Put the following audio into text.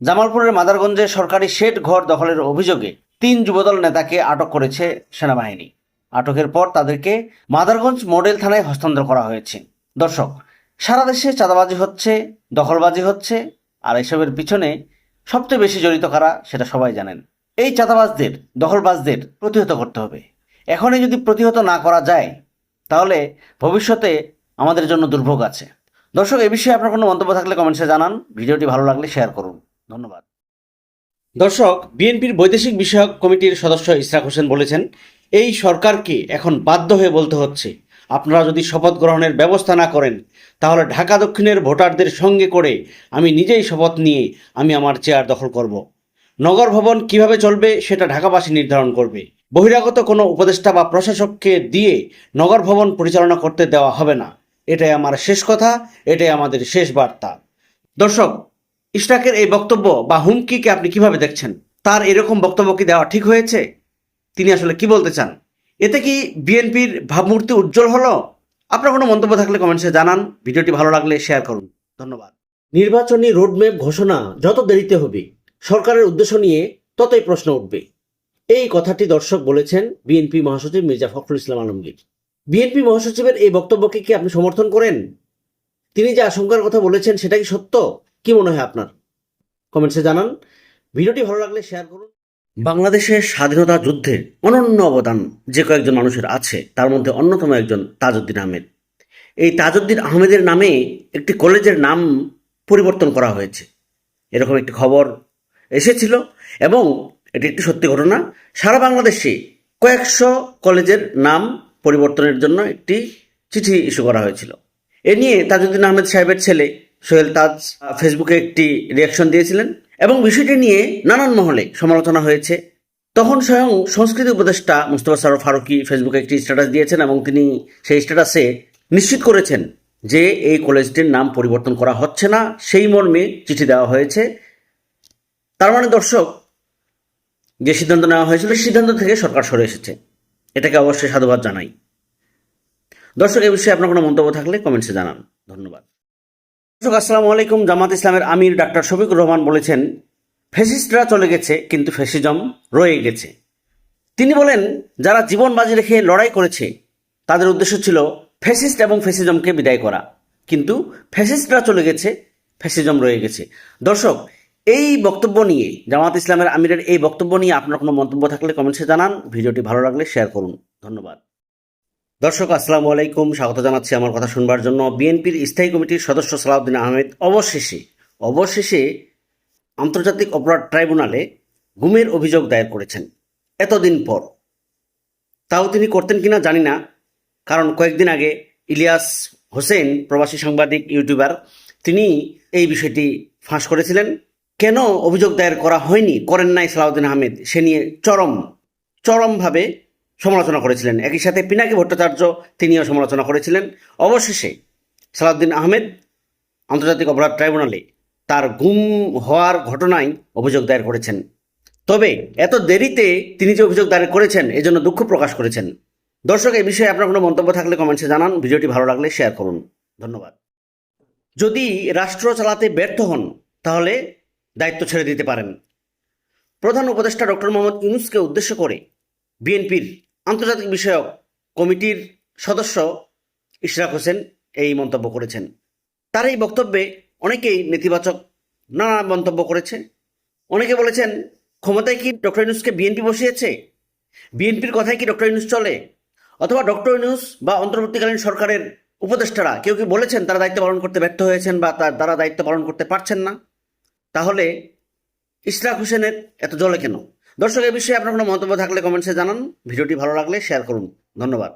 জামালপুরের মাদারগঞ্জে সরকারি শেড ঘর দখলের অভিযোগে ৩ যুবদল নেতাকে আটক করেছে সেনাবাহিনী। আটকের পর তাদেরকে মাদারগঞ্জ মডেল থানায় হস্তান্তর করা হয়েছে। দর্শক, সারা দেশে চাঁদাবাজি হচ্ছে, দখলবাজি হচ্ছে, আর এসবের পিছনে সবচেয়ে বেশি জড়িত কারা সেটা সবাই জানেন। এই চাঁদাবাজদের, দখলবাজদের প্রতিহত করতে হবে। এখনই যদি প্রতিহত না করা যায় তাহলে ভবিষ্যতে আমাদের জন্য দুর্ভোগ আছে। দর্শক, এ বিষয়ে আপনার কোনো মন্তব্য থাকলে কমেন্টসে জানান। ভিডিওটি ভালো লাগলে শেয়ার করুন। ধন্যবাদ। দর্শক, বিএনপির বৈদেশিক বিষয়ক কমিটির সদস্য ইশরাক হোসেন বলেছেন, এই সরকারকে এখন বাধ্য হয়ে বলতে হচ্ছে, আপনারা যদি শপথ গ্রহণের ব্যবস্থা না করেন তাহলে ঢাকা দক্ষিণের ভোটারদের সঙ্গে করে আমি নিজেই শপথ নিয়ে আমি আমার চেয়ার দখল করব। নগর ভবন কিভাবে চলবে সেটা ঢাকাবাসী নির্ধারণ করবে। বহিরাগত কোনো উপদেষ্টা বা প্রশাসককে দিয়ে নগর ভবন পরিচালনা করতে দেওয়া হবে না। এটাই আমার শেষ কথা, এটাই আমাদের শেষ বার্তা। দর্শক, ইশরাকের এই বক্তব্য বা হুমকিকে আপনি কিভাবে দেখছেন? তার এরকম বক্তব্য কি দেওয়া ঠিক হয়েছে? তিনি আসলে কি বলতে চান? এতে কি বিএনপির ভাবমূর্তি উজ্জ্বল হলো? আপনার কোনো মন্তব্য থাকলে কমেন্টসে জানান। ভিডিওটি ভালো লাগলে শেয়ার করুন। ধন্যবাদ। নির্বাচনী রোডম্যাপ ঘোষণা যত দেরিতে হবে, সরকারের উদ্দেশ্য নিয়ে ততই প্রশ্ন উঠবে। এই কথাটি দর্শক বলেছেন বিএনপি মহাসচিব মির্জা ফখরুল ইসলাম আলমগীর। বিএনপি মহাসচিবের এই বক্তব্যকে কি আপনি সমর্থন করেন? তিনি যে আশঙ্কার কথা বলেছেন সেটা কি সত্য? কি মনে হয় আপনার? কমেন্টসে জানান। ভিডিওটি ভালো লাগলে শেয়ার করুন। বাংলাদেশের স্বাধীনতা যুদ্ধে অনন্য অবদান যে কয়েকজন মানুষের আছে, তার মধ্যে অন্যতম একজন তাজউদ্দিন আহমেদ। এই তাজউদ্দিন আহমেদের নামে একটি কলেজের নাম পরিবর্তন করা হয়েছে, এরকম একটি খবর এসেছিল এবং এটি একটি সত্যি ঘটনা। সারা বাংলাদেশে কয়েকশো কলেজের নাম পরিবর্তনের জন্য একটি চিঠি ইস্যু করা হয়েছিল। এ নিয়ে তাজউদ্দিন আহমেদ সাহেবের ছেলে সোহেল তাজ ফেসবুকে একটি রিয়াকশন দিয়েছিলেন এবং বিষয়টি নিয়ে নানান মহলে সমালোচনা হয়েছে। তখন স্বয়ং সংস্কৃতি উপদেষ্টা মুস্তফা সরোয়ার ফারুকী ফেসবুকে একটি স্ট্যাটাস দিয়েছেন এবং তিনি সেই স্ট্যাটাসে নিশ্চিত করেছেন যে এই কলেজটির নাম পরিবর্তন করা হচ্ছে না, সেই মর্মে চিঠি দেওয়া হয়েছে। তার মানে দর্শক, যে সিদ্ধান্ত নেওয়া হয়েছিল সেই সিদ্ধান্ত থেকে সরকার সরে এসেছে, এটাকে অবশ্যই সাধুবাদ জানাই। দর্শক, এই বিষয়ে আপনার কোনো মন্তব্য থাকলে কমেন্টসে জানান। ধন্যবাদ। দর্শক, আসসালামু আলাইকুম। জামাত ইসলামের আমির ডাক্তার শফিকুর রহমান বলেছেন, ফ্যাসিস্টরা চলে গেছে কিন্তু ফ্যাসিজম রয়ে গেছে। তিনি বলেন, যারা জীবন বাজি রেখে লড়াই করেছে তাদের উদ্দেশ্য ছিল ফ্যাসিস্ট এবং ফ্যাসিজমকে বিদায় করা, কিন্তু ফ্যাসিস্টরা চলে গেছে, ফ্যাসিজম রয়ে গেছে। দর্শক, এই বক্তব্য নিয়ে, জামাত ইসলামের আমিরের এই বক্তব্য নিয়ে আপনার কোনো মন্তব্য থাকলে কমেন্টসে জানান। ভিডিওটি ভালো লাগলে শেয়ার করুন। ধন্যবাদ। দর্শক, আসসালামু আলাইকুম। স্বাগত জানাচ্ছি আমার কথা শুনবার জন্য। বিএনপির স্থায়ী কমিটির সদস্য সালাউদ্দিন আহমেদ অবশেষে আন্তর্জাতিক অপরাধ ট্রাইব্যুনালে গুমের অভিযোগ দায়ের করেছেন এতদিন পর। তাও তিনি করতেন কিনা জানি না, কারণ কয়েকদিন আগে ইলিয়াস হোসেন, প্রবাসী সাংবাদিক ইউটিউবার, তিনি এই বিষয়টি ফাঁস করেছিলেন। কেন অভিযোগ দায়ের করেন নাই সালাউদ্দিন আহমেদ, সে নিয়ে চরমভাবে সমালোচনা করেছিলেন। একই সাথে পিনাকি ভট্টাচার্য, তিনিও সমালোচনা করেছিলেন। অবশেষে সালাউদ্দিন আহমেদ আন্তর্জাতিক অপরাধ ট্রাইব্যুনালে তার গুম হওয়ার ঘটনায় অভিযোগ দায়ের করেছেন। তবে এত দেরিতে তিনি যে অভিযোগ দায়ের করেছেন এজন্য দুঃখ প্রকাশ করেছেন। দর্শক, এই বিষয়ে আপনার কোনো মন্তব্য থাকলে কমেন্টসে জানান। ভিডিওটি ভালো লাগলে শেয়ার করুন। ধন্যবাদ। যদি রাষ্ট্র চালাতে ব্যর্থ হন তাহলে দায়িত্ব ছেড়ে দিতে পারেন। প্রধান উপদেষ্টা ডক্টর মোহাম্মদ ইউনূসকে উদ্দেশ্য করে বিএনপির আন্তর্জাতিক বিষয়ক কমিটির সদস্য ইশরাক হোসেন এই মন্তব্য করেছেন। তার এই বক্তব্যে অনেকেই নেতিবাচক নানা মন্তব্য করেছে। অনেকে বলেছেন, ক্ষমতায় কি ডক্টর ইউনূসকে বিএনপি বসিয়েছে? বিএনপির কথায় কি ডক্টর ইউনূস চলে? অথবা ডক্টর ইউনূস বা অন্তর্বর্তীকালীন সরকারের উপদেষ্টারা কেউ কি বলেছেন তারা দায়িত্ব পালন করতে ব্যর্থ হয়েছেন বা তারা দায়িত্ব পালন করতে পারছেন না? তাহলে ইশরাক হোসেনের এত জ্বলে কেন? দর্শক, এই বিষয়ে আপনার কোনো মন্তব্য থাকলে কমেন্টসে জানান। ভিডিওটি ভালো লাগলে শেয়ার করুন। ধন্যবাদ।